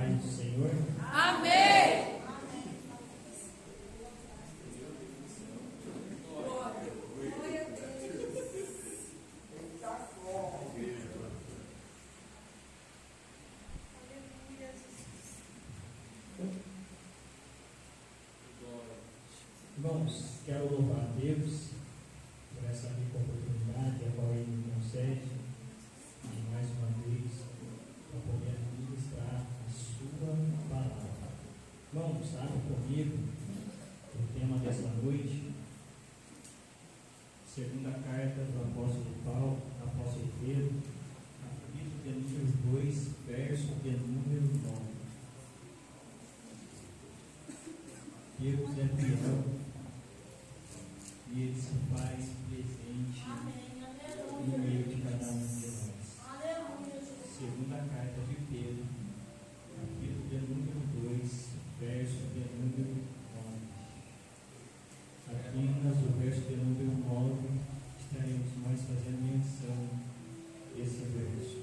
paz do Senhor. Amém. Irmãos, quero louvar a Deus por essa rica oportunidade a qual Ele me concede de mais uma vez para poder ministrar a sua palavra. Irmãos, abre comigo o tema dessa noite, segunda carta do apóstolo Paulo, apóstolo Pedro, capítulo de número 2, verso de número 9. Deus é fiel e Ele se faz presente no meio de cada um de nós. Segunda carta de Pedro, capítulo de número 2, verso de número 9. Apenas o verso de número 9 estaremos nós fazendo menção desse verso.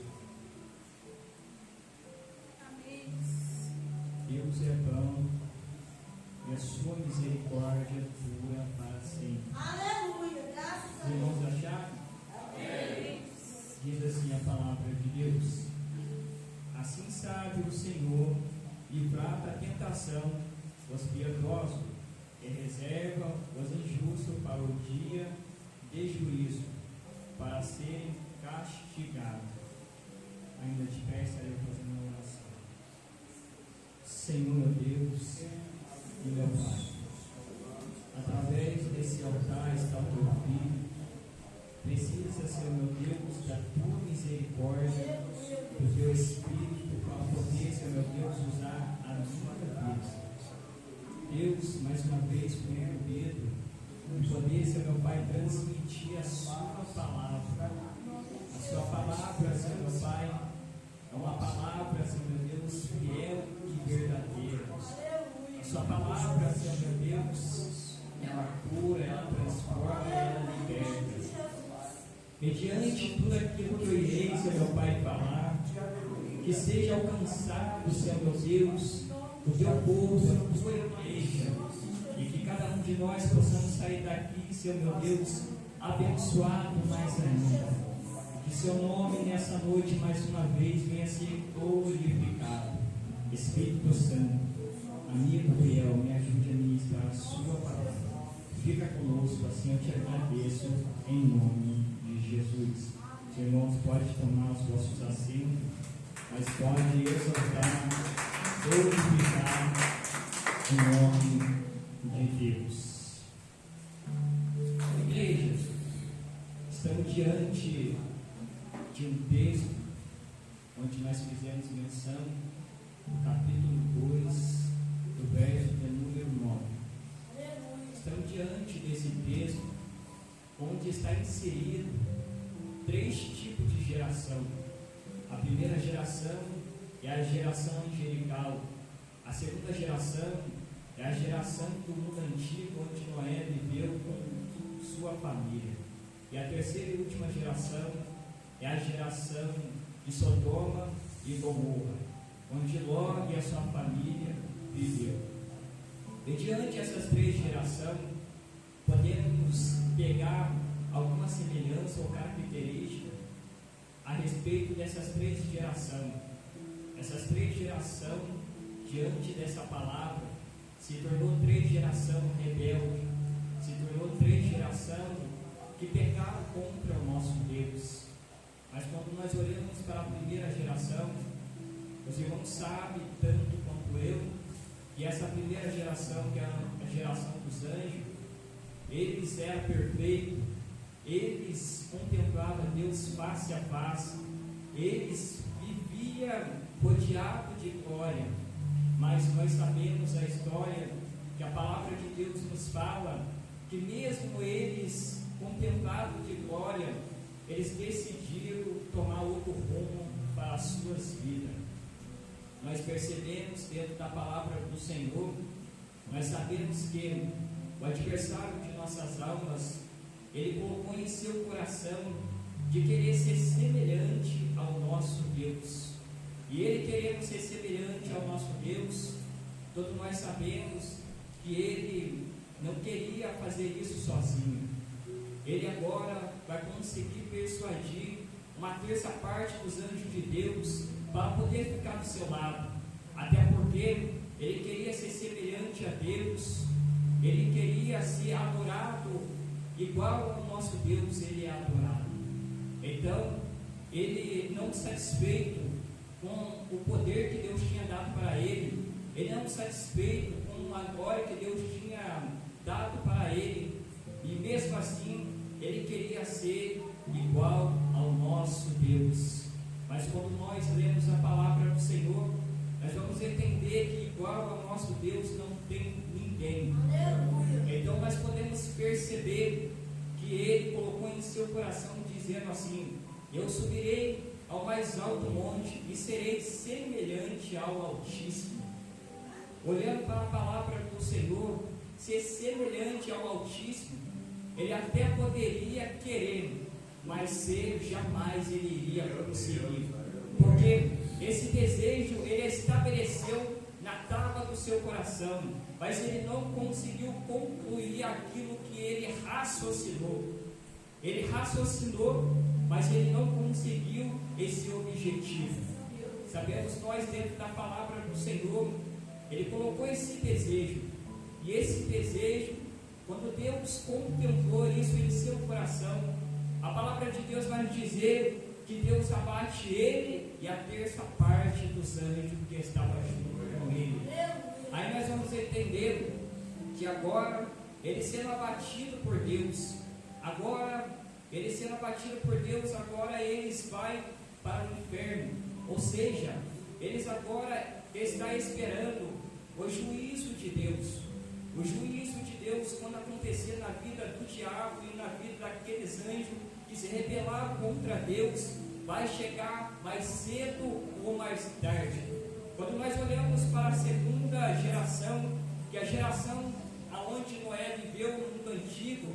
Deus é bom e a sua misericórdia dura para sempre. Aleluia, graças a Deus. Irmãos, acharam? Amém. Diz assim a palavra de Deus: assim sabe o Senhor livrar da tentação os piedosos e reserva os injustos para o dia de juízo, para serem castigados. Ainda de pé estarei fazendo uma oração. Senhor meu Deus e meu Pai, através desse altar está o teu filho. Precisa, Senhor meu Deus, da tua misericórdia, do teu Espírito, para poder, Senhor meu Deus, usar a minha vida. Deus, mais uma vez, comigo, Pedro, poder, Senhor meu Pai, transmitir a sua palavra. A sua palavra, Senhor meu Pai, é uma palavra, Senhor meu Deus, fiel e verdadeira. A sua palavra, Senhor meu Deus, ela cura, ela transforma, ela liberta. Mediante tudo aquilo que eu irei, Senhor meu Pai, falar, que seja alcançado, Senhor meu Deus, o teu povo, a tua igreja, e que cada um de nós possamos sair daqui, Senhor meu Deus, abençoado mais ainda. Que seu nome nessa noite, mais uma vez, venha ser glorificado. Espírito Santo, amigo fiel, me ajude a ministrar a sua palavra. Fica conosco, assim eu te agradeço, em nome de Jesus. Os irmãos podem tomar os vossos assentos, mas podem exaltar, glorificar o nome de Deus. Igreja, estamos diante de um texto onde nós fizemos menção do capítulo 2, do verso de número 9. Estamos diante desse texto onde está inserido 3 tipos de geração. A primeira geração é a geração angelical. A segunda geração é a geração do mundo antigo, onde Noé viveu com sua família. E a terceira e última geração é a geração de Sodoma e Gomorra, onde Ló e a sua família viveu. Mediante essas 3 gerações, podemos pegar alguma semelhança ou característica a respeito dessas 3 gerações. Essas 3 gerações, diante dessa palavra, se tornou 3 gerações rebeldes, se tornou 3 gerações que pecaram contra o nosso Deus. Mas quando nós olhamos para a primeira geração, os irmãos sabem tanto quanto eu, que essa primeira geração, que é a geração dos anjos, eles eram perfeitos, eles contemplavam Deus face a face, eles viviam rodeados de glória. Mas nós sabemos a história, que a palavra de Deus nos fala, que mesmo eles contemplados de glória, eles decidiram tomar outro rumo para as suas vidas. Nós percebemos dentro da palavra do Senhor, nós sabemos que o adversário de nossas almas, ele colocou em seu coração de querer ser semelhante ao nosso Deus. E ele querendo ser semelhante ao nosso todos nós sabemos que ele não queria fazer isso sozinho. Ele agora vai conseguir persuadir uma terça parte dos anjos de Deus para poder ficar do seu lado, até porque ele queria ser semelhante a Deus, ele queria ser adorado igual ao nosso Deus, ele é adorado. Então, ele não satisfeito com o poder que Deus tinha dado para ele, ele não satisfeito com a glória que Deus tinha dado para ele, e mesmo assim, ele queria ser igual ao nosso Deus. Mas quando nós lemos a palavra do Senhor, nós vamos entender que igual ao nosso Deus não tem ninguém. Então nós podemos perceber que ele colocou em seu coração dizendo assim: eu subirei ao mais alto monte e serei semelhante ao Altíssimo. Olhando para a palavra do Senhor, ser semelhante ao Altíssimo, ele até poderia querer, mas ser jamais ele iria conseguir, porque esse desejo ele estabeleceu na tábua do seu coração, mas ele não conseguiu concluir aquilo que ele raciocinou. Ele raciocinou, mas ele não conseguiu esse objetivo. Sabemos nós, dentro da palavra do Senhor, ele colocou esse desejo, e esse desejo, quando Deus contemplou isso em seu coração, a palavra de Deus vai nos dizer que Deus abate ele e a terça parte dos anjos que estavam junto com ele. Aí nós vamos entender que agora, ele sendo abatido por Deus, agora eles vão para o inferno. Ou seja, eles agora estão esperando o juízo de Deus. O juízo de Deus, quando acontecer na vida do diabo e na vida daqueles anjos que se rebelaram contra Deus, vai chegar mais cedo ou mais tarde. Quando nós olhamos para a segunda geração, que é a geração aonde Noé viveu no mundo antigo,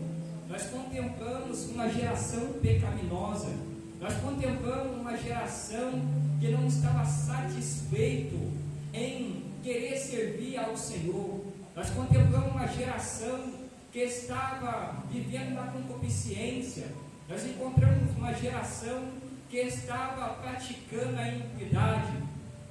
nós contemplamos uma geração pecaminosa, nós contemplamos uma geração que não estava satisfeito em querer servir ao Senhor. Nós contemplamos uma geração que estava vivendo na concupiscência. Nós encontramos uma geração que estava praticando a iniquidade.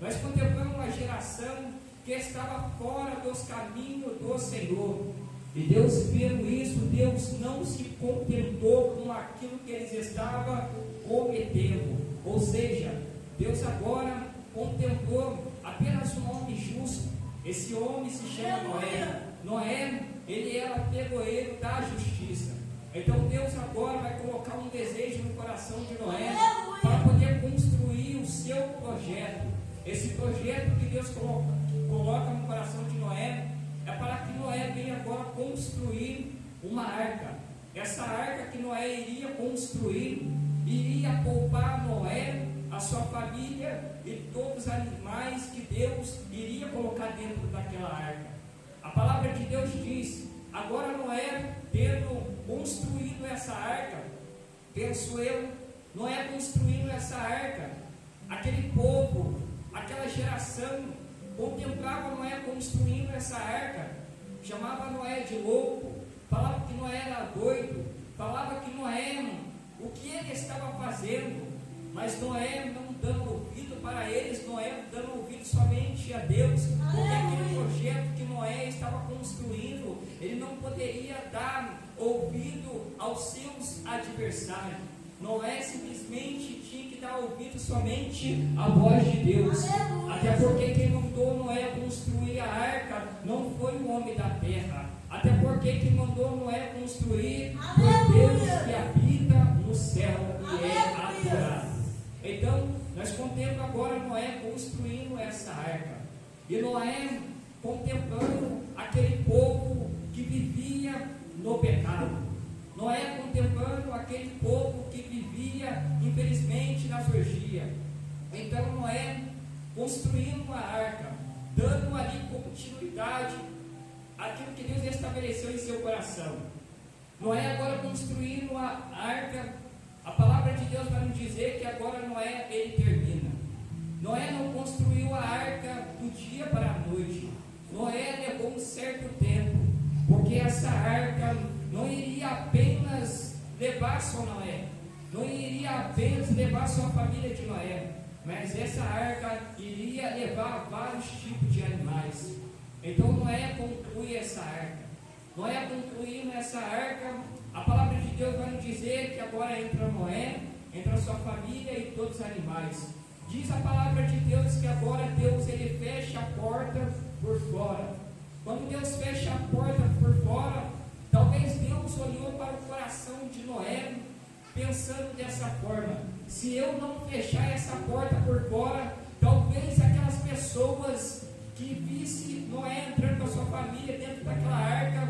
Nós contemplamos uma geração que estava fora dos caminhos do Senhor. E Deus, vendo isso, Deus não se contentou com aquilo que eles estavam cometendo. Ou seja, Deus agora contemplou apenas um homem justo. Esse homem se chama Noé. Noé, ele era o pregoeiro da justiça. Então Deus agora vai colocar um desejo no coração de Noé para poder construir o seu projeto. Esse projeto que Deus coloca no coração de Noé é para que Noé venha agora construir uma arca. Essa arca que Noé iria construir iria poupar Noé, a sua família e todos os animais que Deus iria colocar dentro daquela arca. A palavra de Deus diz: agora Noé, tendo construído essa arca, penso eu, Noé construindo essa arca, aquele povo, aquela geração, contemplava Noé construindo essa arca, chamava Noé de louco, falava que Noé era doido, falava que Noé, o que ele estava fazendo, mas Noé não dando ouvido para eles, Noé dando ouvido somente a Deus, porque aquele projeto que Noé estava construindo, ele não poderia dar ouvido aos seus adversários. Noé simplesmente tinha que dar ouvido somente à voz de Deus. Até porque quem mandou Noé construir a arca não foi o homem da terra. Até porque quem mandou Noé construir foi Deus que habita no céu e é adorado. Então, nós contemplamos agora Noé construindo essa arca. E Noé contemplando aquele povo que vivia no pecado. Noé contemplando aquele povo que vivia, infelizmente, na orgia. Então, Noé construindo uma arca, dando ali continuidade àquilo que Deus estabeleceu em seu coração. Noé agora construindo a arca. A palavra de Deus vai nos dizer que agora Noé, ele termina. Noé não construiu a arca do dia para a noite. Noé levou um certo tempo, porque essa arca não iria apenas levar só Noé, não iria apenas levar só a família de Noé, mas essa arca iria levar vários tipos de animais. Então Noé conclui essa arca. Noé concluindo essa arca, a palavra de Deus vai nos dizer que agora entra Noé, entra sua família e todos os animais. Diz a palavra de Deus que agora Deus ele fecha a porta por fora. Quando Deus fecha a porta por fora, talvez Deus olhou para o coração de Noé pensando dessa forma: se eu não fechar essa porta por fora, talvez aquelas pessoas que visse Noé entrando com a sua família dentro daquela arca,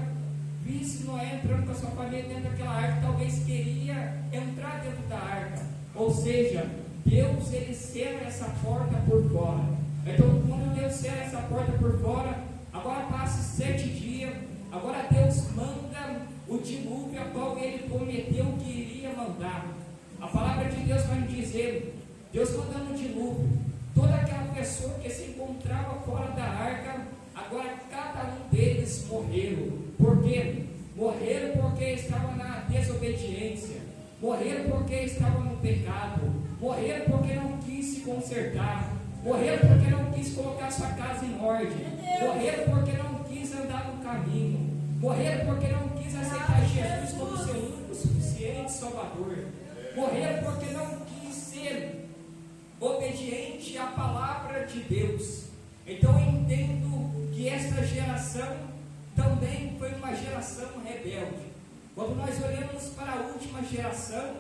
visse Noé entrando com a sua família dentro daquela arca, talvez queria entrar dentro da arca. Ou seja, Deus ele cerra essa porta por fora. Então quando Deus cerra essa porta por fora, agora passa 7 dias, agora Deus manda o dilúvio a qual ele prometeu que iria mandar. A palavra de Deus vai nos dizer, Deus mandando o dilúvio, toda aquela pessoa que se encontrava fora da arca, agora cada um deles morreram. Por quê? Morreram porque estavam na desobediência, morreram porque estavam no pecado, morreram porque não quis se consertar, morreram porque não quis colocar sua casa em ordem, morreram porque não quis andar no caminho, morreram porque não quis aceitar Jesus como seu único, suficiente Salvador, morreram porque não quis ser obediente à palavra de Deus. Então eu entendo que esta geração também foi uma geração rebelde. Quando nós olhamos para a última geração,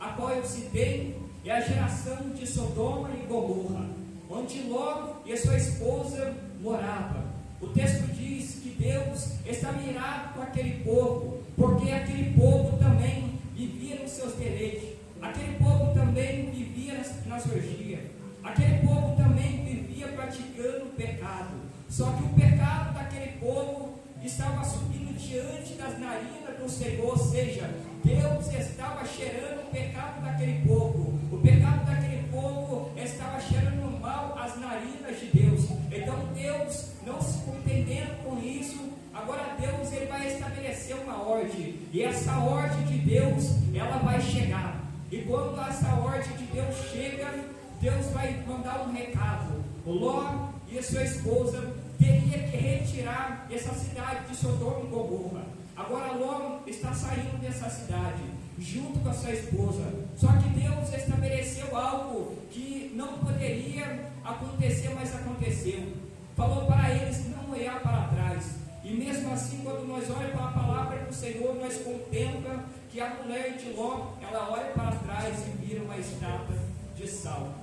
a qual eu citei, é a geração de Sodoma e Gomorra, onde Ló e a sua esposa moravam. O texto diz que Deus estava irado com aquele povo, porque aquele povo também vivia nos seus deleites, aquele povo também vivia nas orgias, aquele povo também vivia praticando o pecado. Só que o pecado daquele povo estava subindo diante das narinas do Senhor, ou seja, Deus estava cheirando o pecado daquele povo, o pecado daquele povo estava cheirando mal às narinas de Deus. Então Deus, não se contendendo com isso, agora Deus ele vai estabelecer uma ordem, e essa ordem de Deus, ela vai chegar, e quando essa ordem de Deus chega, Deus vai mandar um recado. O Ló e a sua esposa teria que retirar essa cidade de Sodoma e Gomorra. Agora Ló está saindo dessa cidade junto com a sua esposa. Só que Deus estabeleceu algo que não poderia acontecer, mas aconteceu. Falou para eles não olhar para trás. E mesmo assim, quando nós olhamos para a palavra do Senhor, nós contemplamos que a mulher de Ló, ela olha para trás e vira uma estátua de sal.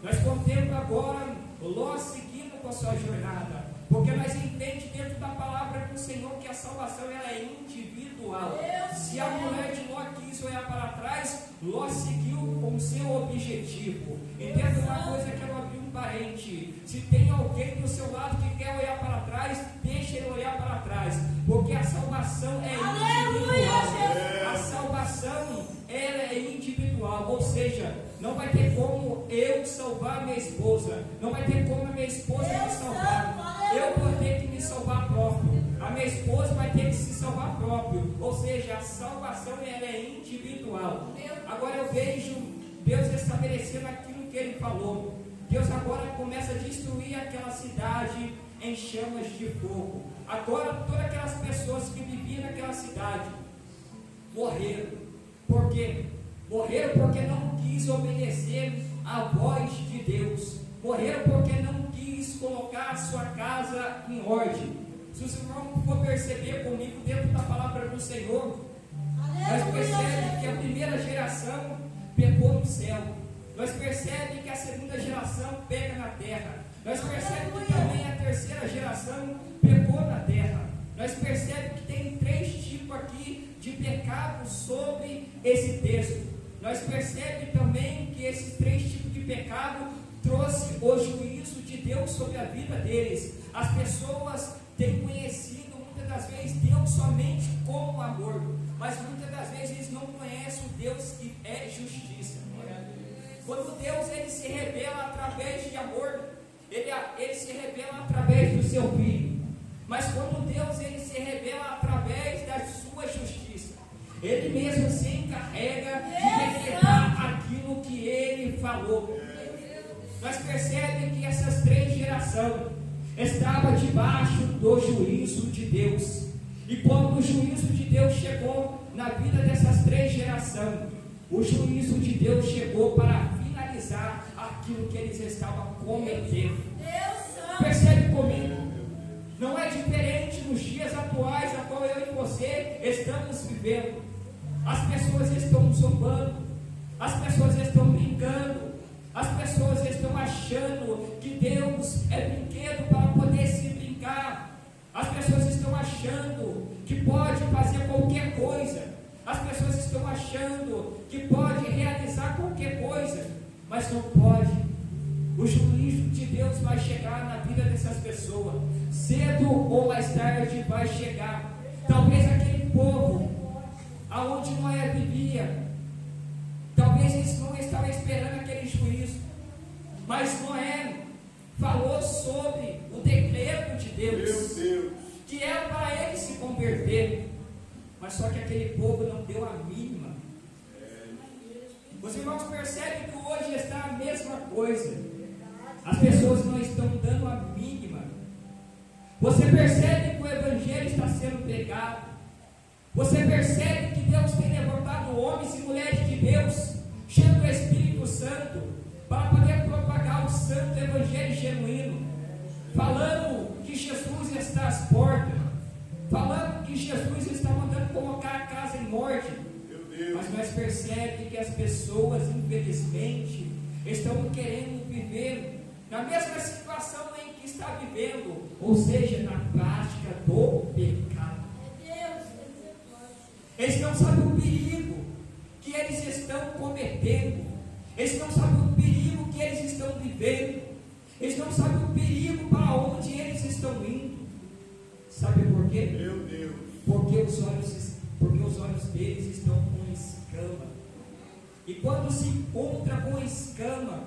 Nós contemplamos agora Ló seguindo com a sua jornada, porque nós entendemos dentro da palavra do Senhor que a salvação ela é individual. Se a mulher de Ló quis olhar para trás, Ló seguiu com o seu objetivo. Entenda uma coisa que eu abri um parente: se tem alguém do seu lado que quer olhar para trás, deixe ele olhar para trás, porque a salvação é individual. A salvação ela é individual, ou seja, não vai ter como eu salvar minha esposa, não vai ter como a minha esposa me salvar, eu vou ter que me salvar próprio, a minha esposa vai ter que se salvar próprio, ou seja, a salvação ela é individual. Agora eu vejo Deus estabelecendo aquilo que Ele falou. Deus agora começa a destruir aquela cidade em chamas de fogo. Agora todas aquelas pessoas que viviam naquela cidade morreram. Por quê? Morreram porque não quis obedecer à voz de Deus. Morreram porque não quis colocar a sua casa em ordem. Se os irmãos for perceber comigo dentro da palavra do Senhor, nós percebemos que a primeira geração pecou no céu. Nós percebemos que a segunda geração pega na terra. Nós percebemos que também a terceira geração pecou na terra. Nós percebemos que tem 3 tipos aqui de pecado sobre esse texto. Nós percebemos também que esses 3 tipos de pecado trouxe o juízo de Deus sobre a vida deles. As pessoas têm conhecido muitas das vezes Deus somente como amor, mas muitas das vezes eles não conhecem o Deus que é justiça. Quando Deus ele se revela através de amor, ele se revela através do seu Filho. Mas quando Deus ele se revela através da sua justiça, Ele mesmo se encarrega de revelar aquilo que Ele falou. Nós percebemos que essas três gerações estavam debaixo do juízo de Deus. E quando o juízo de Deus chegou na vida dessas três gerações, o juízo de Deus chegou para finalizar aquilo que eles estavam cometendo. Percebe comigo? Não é diferente nos dias atuais, a qual eu e você estamos vivendo. As pessoas estão zombando, as pessoas estão brincando, as pessoas estão achando que Deus é brinquedo para poder se brincar. As pessoas estão achando que pode fazer qualquer coisa. As pessoas estão achando que pode realizar qualquer coisa, mas não pode. O juízo de Deus vai chegar na vida dessas pessoas, cedo ou mais tarde vai chegar. Talvez aquele povo aonde Noé vivia, talvez eles não estavam esperando aquele juízo, mas Noé falou sobre o decreto de Deus, que era para ele se converter, mas só que aquele povo não deu a mínima. Os irmãos percebem que hoje está a mesma coisa. As pessoas não estão dando a mínima. Você percebe que o Evangelho está sendo pregado. Você percebe que Deus tem levantado homens e mulheres de Deus, cheios do Espírito Santo, para poder propagar o santo Evangelho genuíno, falando que Jesus está às portas, falando que Jesus está mandando colocar a casa em ordem. Mas nós percebemos que as pessoas, infelizmente, estão querendo viver na mesma situação em que está vivendo, ou seja, na prática do pecado. Eles não sabem o perigo que eles estão cometendo, eles não sabem o perigo que eles estão vivendo, eles não sabem o perigo para onde eles estão indo. Sabe por quê? Meu Deus. Porque os olhos deles estão com escama, e quando se encontra com escama,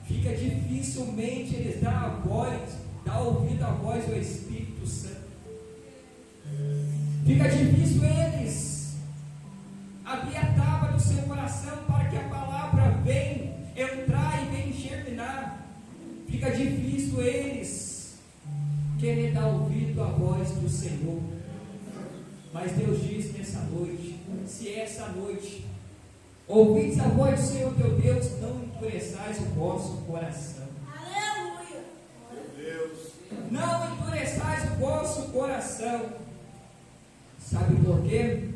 fica dificilmente eles dar ouvido à voz do Espírito Santo. Fica difícil eles abrir a tábua do seu coração para que a palavra venha entrar e venha germinar. Fica difícil eles querer dar ouvido à voz do Senhor. Mas Deus diz nessa noite, se essa noite ouvides a voz do Senhor teu Deus, não endureçais o vosso coração. Aleluia. Meu Deus. Não endureçais o vosso coração. Sabe por quê?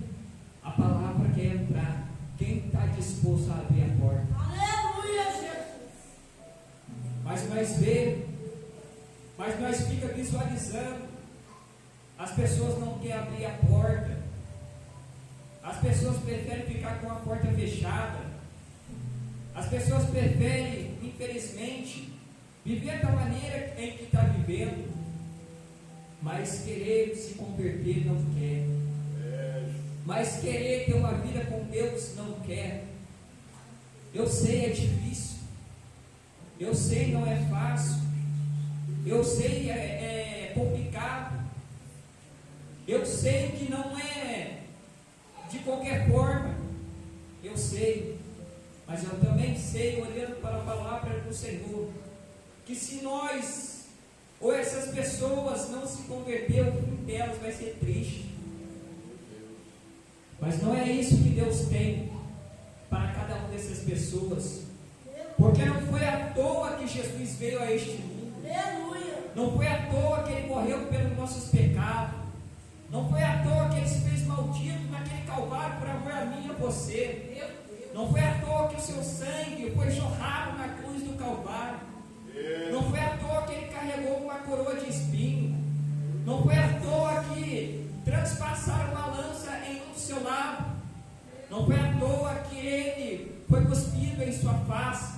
A palavra quer entrar. Quem está disposto a abrir a porta? Aleluia, Jesus. Mas nós fica visualizando. As pessoas não querem abrir a porta. As pessoas preferem ficar com a porta fechada. As pessoas preferem, infelizmente, viver da maneira em que está vivendo, mas querer se converter não quer. Mas querer ter uma vida com Deus não quer. Eu sei, é difícil. Eu sei, não é fácil. Eu sei, é complicado. Eu sei que não é de qualquer forma. Eu sei. Mas eu também sei, olhando para a palavra do Senhor, que se nós ou essas pessoas não se converterem, o fim delas vai ser triste. Mas não é isso que Deus tem para cada uma dessas pessoas. Porque não foi à toa que Jesus veio a este mundo. Não foi à toa que Ele morreu pelos nossos pecados. Não foi à toa que Ele se fez maldito naquele Calvário por amor a mim e a você. Não foi à toa que o seu sangue foi jorrado na cruz do Calvário. Não foi à toa que Ele carregou uma coroa de espinho. Não foi à toa que transpassaram uma lança em um do seu lado. Não foi à toa que Ele foi cuspido em sua face.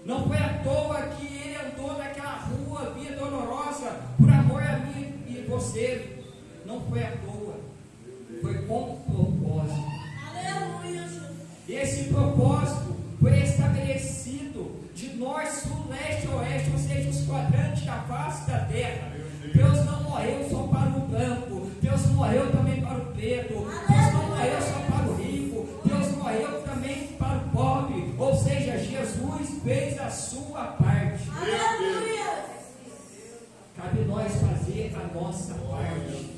Não foi à toa que Ele andou naquela rua, via dolorosa, por amor a mim e você. Não foi à toa. Foi com propósito. Aleluia, Jesus. E esse propósito foi estabelecido de norte, sul, leste, oeste, ou seja, os quadrantes Jesus fez a sua parte. Aleluia. Cabe nós fazer a nossa parte.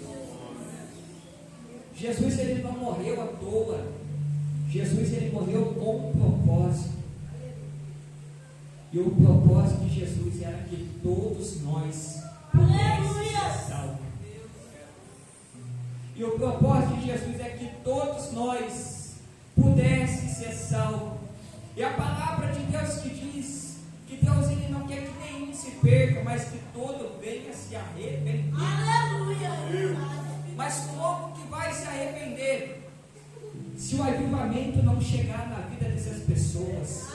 Jesus, ele não morreu à toa. Jesus, ele morreu com um propósito. E o propósito de Jesus era que todos nós pudéssemos ser salvos. E o propósito de Jesus é que todos nós pudéssemos ser salvos. E a palavra de Deus que diz que Deus, ele não quer que nenhum se perca, mas que todo venha se arrepender. Aleluia. Mas como que vai se arrepender se o avivamento não chegar na vida dessas pessoas?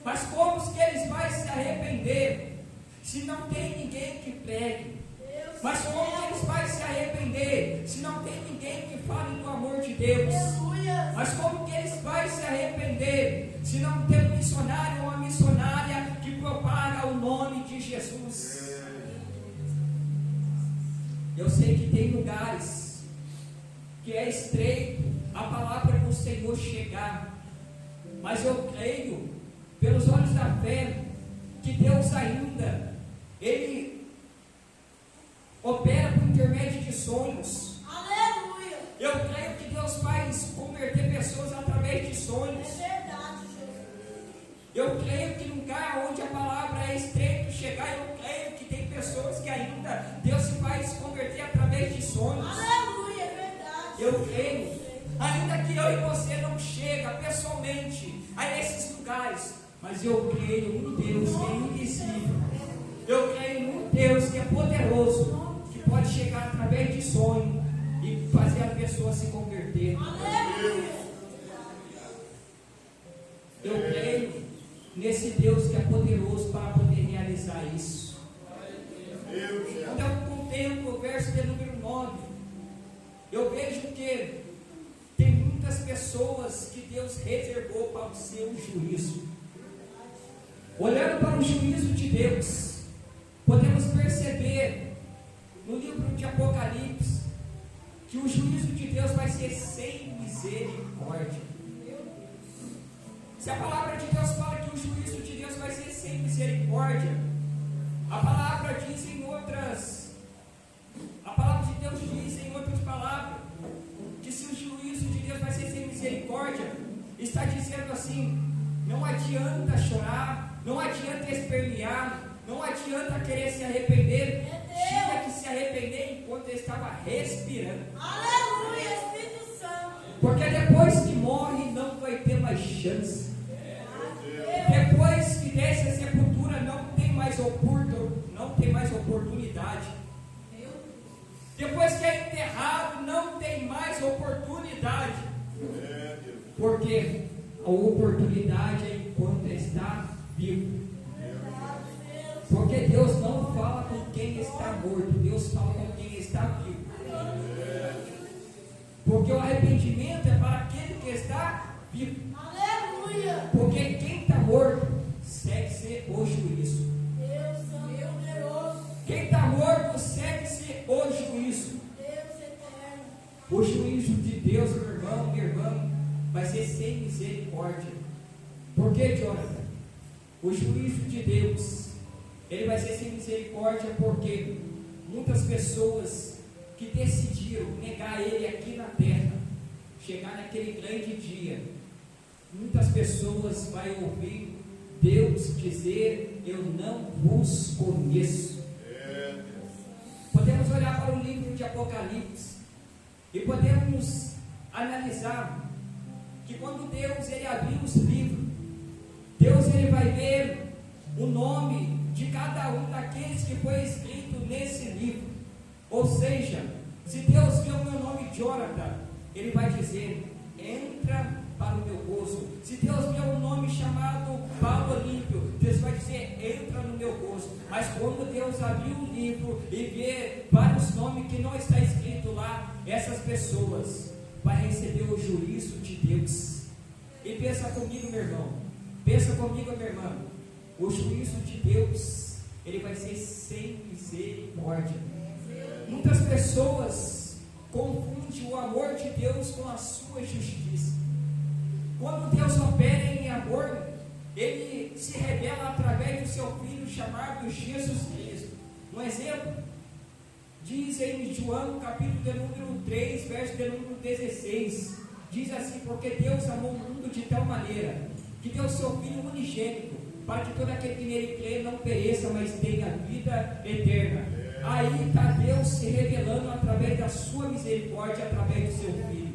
Mas como que eles vão se arrepender se não tem ninguém que pregue? Mas como que eles vão se arrepender se não tem ninguém que fale do amor de Deus? Mas como que eles vão se arrepender se não tem um missionário ou uma missionária que propaga o nome de Jesus? Eu sei que tem lugares que é estreito a palavra do Senhor chegar, mas eu creio, pelos olhos da fé, que Deus ainda, ele opera por intermédio de sonhos. Aleluia. Eu creio que Deus faz converter pessoas através de sonhos. É verdade, Jesus. Eu creio que no lugar onde a palavra é estreito chegar, eu creio que tem pessoas que ainda Deus se faz converter através de sonhos. Aleluia, é verdade. Eu creio, ainda que eu e você não chega pessoalmente a esses lugares, mas eu creio em Deus que é invisível. Eu creio em Deus que é poderoso, que pode chegar através de sonho e fazer a pessoa se converter. Aleluia. Eu creio nesse Deus que é poderoso para poder realizar isso. Quando eu contemplo o verso de número 9, eu vejo que tem muitas pessoas que Deus reservou para o seu juízo. Olhando para o juízo de Deus, podemos perceber no livro de Apocalipse que o juízo de Deus vai ser sem misericórdia. Se a palavra de Deus fala que o juízo de Deus vai ser sem misericórdia, a palavra de Deus diz em outras palavras, que se o juízo de Deus vai ser sem misericórdia, está dizendo assim: não adianta chorar, não adianta espernear, não adianta querer se arrepender, tinha que se arrepender enquanto ele estava respirando. Aleluia, Espírito Santo. Porque depois que morre não vai ter mais chance. Depois que desce a sepultura não tem mais oportunidade. Depois que é enterrado não tem mais oportunidade. Porque a oportunidade é enquanto está vivo. Porque Deus não fala com quem está morto, Deus fala com quem está vivo. Porque o arrependimento é para aquele que está vivo. Aleluia. Porque quem está morto segue-se o juízo. Deus Santo, poderoso. Quem está morto segue-se o juízo. Deus eterno. O juízo de Deus, meu irmão, minha irmã, vai ser sem misericórdia. Por que, Jonathan? O juízo de Deus, ele vai ser sem misericórdia porque muitas pessoas que decidiram negar ele aqui na terra, chegar naquele grande dia, muitas pessoas vão ouvir Deus dizer: eu não vos conheço. Podemos olhar para o livro de Apocalipse e podemos analisar que quando Deus ele abriu os livros, Deus ele vai ver o nome de cada um daqueles que foi escrito nesse livro. Ou seja, se Deus vê o meu nome Jonathan, ele vai dizer: entra para o meu gozo. Se Deus vê um nome chamado Paulo Olímpio, Deus vai dizer: entra no meu gozo. Mas quando Deus abriu o livro e vê vários nomes que não está escrito lá, essas pessoas vão receber o juízo de Deus. E pensa comigo, meu irmão, pensa comigo, minha irmã, o juízo de Deus, ele vai ser sem misericórdia. Muitas pessoas confundem o amor de Deus com a sua justiça. Quando Deus opera em amor, ele se revela através do seu Filho chamado Jesus Cristo. Um exemplo, diz em João capítulo de número 3, verso de número 16, diz assim: porque Deus amou o mundo de tal maneira, que deu o seu Filho unigênito, para que todo aquele que nele crê não pereça, mas tenha vida eterna. Aí está Deus se revelando através da sua misericórdia, através do seu Filho.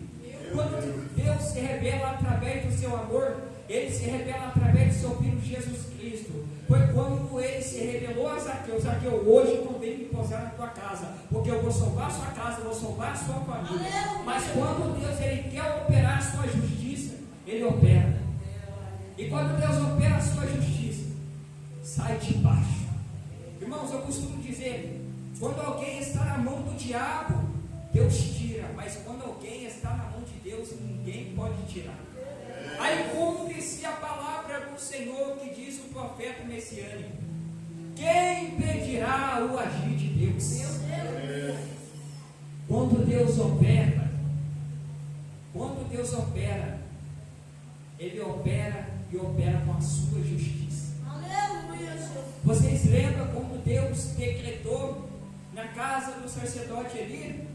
Quando Deus se revela através do seu amor, Ele se revela através do seu Filho Jesus Cristo. Foi quando Ele se revelou a Zaqueu: Zaqueu, hoje convém me posar na tua casa, porque eu vou salvar a sua casa, eu vou salvar a sua família. Mas quando Deus Ele quer operar a sua justiça, Ele opera. E quando Deus opera a sua justiça, sai de baixo. Irmãos, eu costumo dizer, quando alguém está na mão do diabo, Deus tira, mas quando alguém está na mão de Deus, ninguém pode tirar. Aí cumpre-se a palavra do Senhor que diz o profeta messiânico: quem impedirá o agir de Deus? Quando Deus opera, Ele opera e opera com a sua justiça. Vocês lembram como Deus decretou na casa do sacerdote Eli?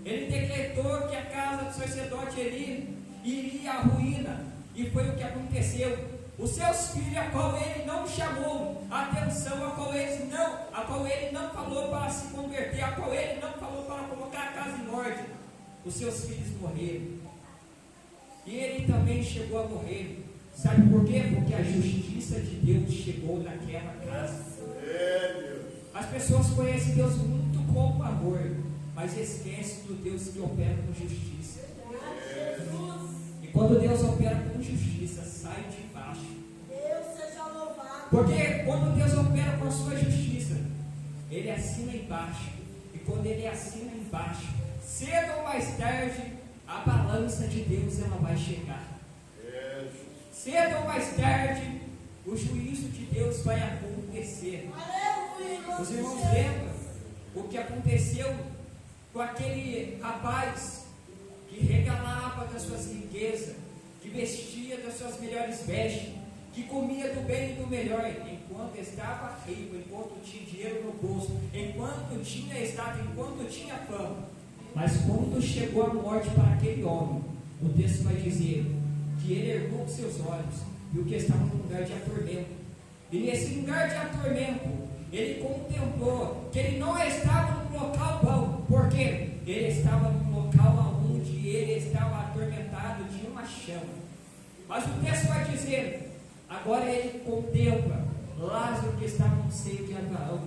Ele decretou que a casa do sacerdote Eli iria à ruína, e foi o que aconteceu. Os seus filhos, a qual ele não chamou a atenção, a qual ele não falou para se converter, a qual ele não falou para colocar a casa em ordem, os seus filhos morreram. E ele também chegou a morrer. Sabe por quê? Porque a justiça de Deus chegou naquela casa. As pessoas conhecem Deus muito como amor, mas esquecem do Deus que opera com justiça. E quando Deus opera com justiça, sai de baixo. Deus seja louvado. Porque quando Deus opera com a sua justiça, Ele assina embaixo. E quando Ele assina embaixo, cedo ou mais tarde, a balança de Deus ela vai chegar. Cedo ou mais tarde, o juízo de Deus vai acontecer. Os irmãos lembram o que aconteceu com aquele rapaz que regalava das suas riquezas, que vestia das suas melhores vestes, que comia do bem e do melhor, enquanto estava rico, enquanto tinha dinheiro no bolso, enquanto tinha estado, enquanto tinha fama. Mas quando chegou a morte para aquele homem, o texto vai dizer que ele ergueu os seus olhos, viu que estava num lugar de atormento. E nesse lugar de atormento, ele contemplou que ele não estava num local bom, porque ele estava num local onde ele estava atormentado de uma chama. Mas o texto vai dizer, agora ele contempla Lázaro que estava no seio de Abraão.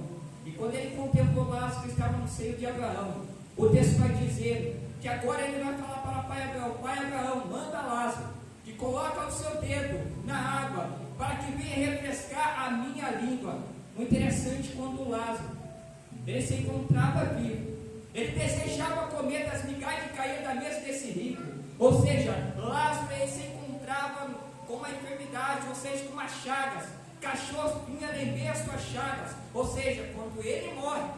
E quando ele contemplou Lázaro que estava no seio de Abraão, o texto vai dizer que agora ele vai falar para pai Abraão: pai Abraão, manda Lázaro que coloca o seu dedo na água para que venha refrescar a minha língua. O interessante, quando Lázaro ele se encontrava vivo, ele desejava comer das migalhas que caíam da mesa desse rico. Ou seja, Lázaro ele se encontrava com uma enfermidade, ou seja, com umas chagas. Cachorros vinham lamber as suas chagas. Ou seja, quando ele morre,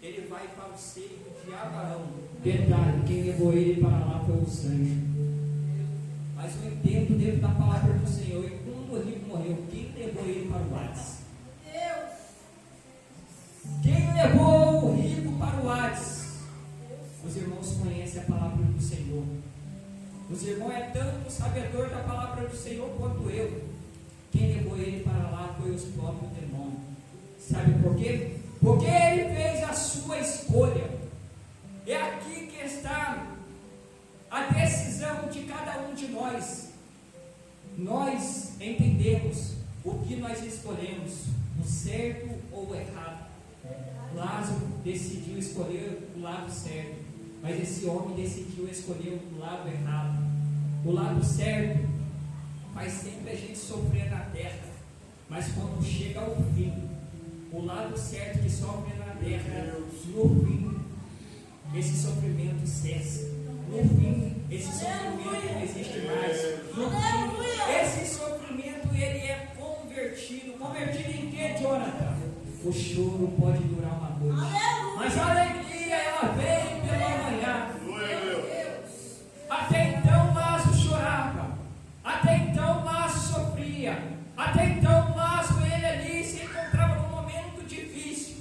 ele vai para o seio de Abraão. Detalhe, quem levou ele para lá foi os anjos. Mas eu entendo dentro da palavra do Senhor, e quando o rico morreu, quem levou ele para o Hades? Deus. Quem levou o rico para o Hades? Os irmãos conhecem a palavra do Senhor. Os irmãos é tanto sabedor da palavra do Senhor quanto eu. Quem levou ele para lá foi os próprios demônios. Sabe por quê? Porque ele fez a sua escolha. É aqui que está a decisão de cada um de nós. Nós entendemos o que nós escolhemos, o certo ou o errado. Lázaro decidiu escolher o lado certo, mas esse homem decidiu escolher o lado errado. O lado certo faz sempre a gente sofrer na terra, mas quando chega ao fim, o lado certo que sofre na terra, no fim, esse sofrimento cessa. No fim, esse sofrimento não existe mais. No fim, esse sofrimento ele é convertido. Convertido em que, Jonathan? O choro pode durar uma noite, mas a alegria ela vem pela manhã. Até então Lázaro chorava, até então Lázaro sofria. Aleluia! Até então, Lázaro, ele ali se encontrava num momento difícil,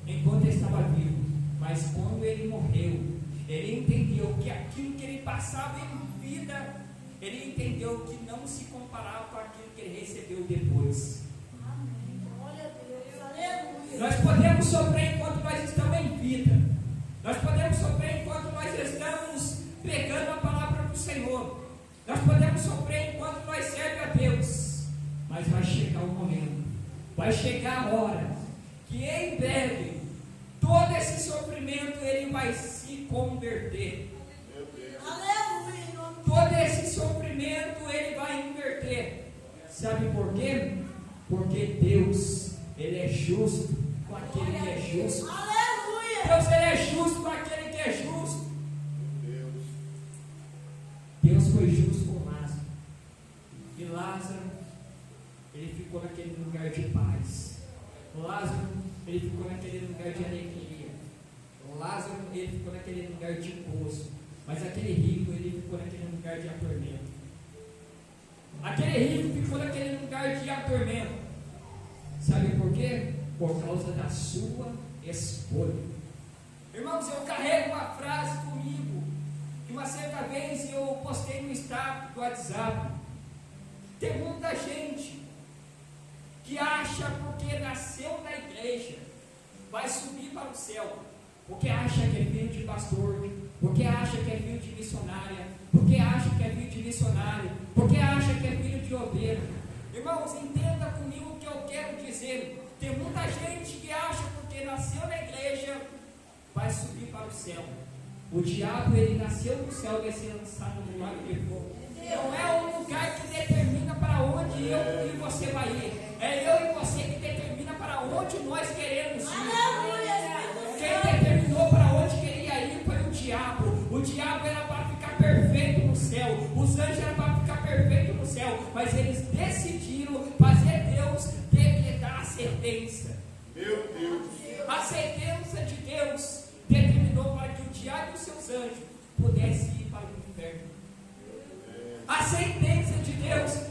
enquanto ele estava vivo. Mas quando ele morreu, ele entendeu que aquilo que ele passava em vida, ele entendeu que não se comparava com aquilo que ele recebeu depois. Amém. Glória a Deus. Aleluia. Nós podemos sofrer enquanto nós estamos em vida. Nós podemos sofrer enquanto nós estamos pregando a palavra do Senhor. Nós podemos sofrer enquanto nós servemos a Deus. Mas vai chegar o momento, vai chegar a hora, que em breve, todo esse sofrimento ele vai se converter. Aleluia. Todo esse sofrimento ele vai inverter. Sabe por quê? Porque Deus, ele é justo com aquele que é justo. Aleluia. Deus, ele é justo com aquele que é justo. Deus foi justo com Lázaro. E Lázaro, ele ficou naquele lugar de paz. Lázaro, ele ficou naquele lugar de alegria. Lázaro, ele ficou naquele lugar de gozo. Mas aquele rico, ele ficou naquele lugar de atormento. Aquele rico ficou naquele lugar de atormento. Sabe por quê? Por causa da sua escolha. Irmãos, eu carrego uma frase comigo, que uma certa vez eu postei no status do WhatsApp. Tem muita gente que acha porque nasceu na igreja vai subir para o céu, porque acha que é filho de pastor, porque acha que é filho de missionária, porque acha que é filho de missionário, porque acha que é filho de obreiro. Irmãos, entenda comigo o que eu quero dizer. Tem muita gente que acha porque nasceu na igreja vai subir para o céu. O diabo, ele nasceu no céu e vai ser lançado no lago de fogo. Não é um lugar que determina para onde eu e você vai ir. É eu e você que determina para onde nós queremos ir. Quem determinou para onde queria ir foi o diabo. O diabo era para ficar perfeito no céu. Os anjos eram para ficar perfeito no céu. Mas eles decidiram fazer Deus decretar a sentença. Meu Deus. A sentença de Deus determinou para que o diabo e os seus anjos pudessem ir para o inferno. A sentença de Deus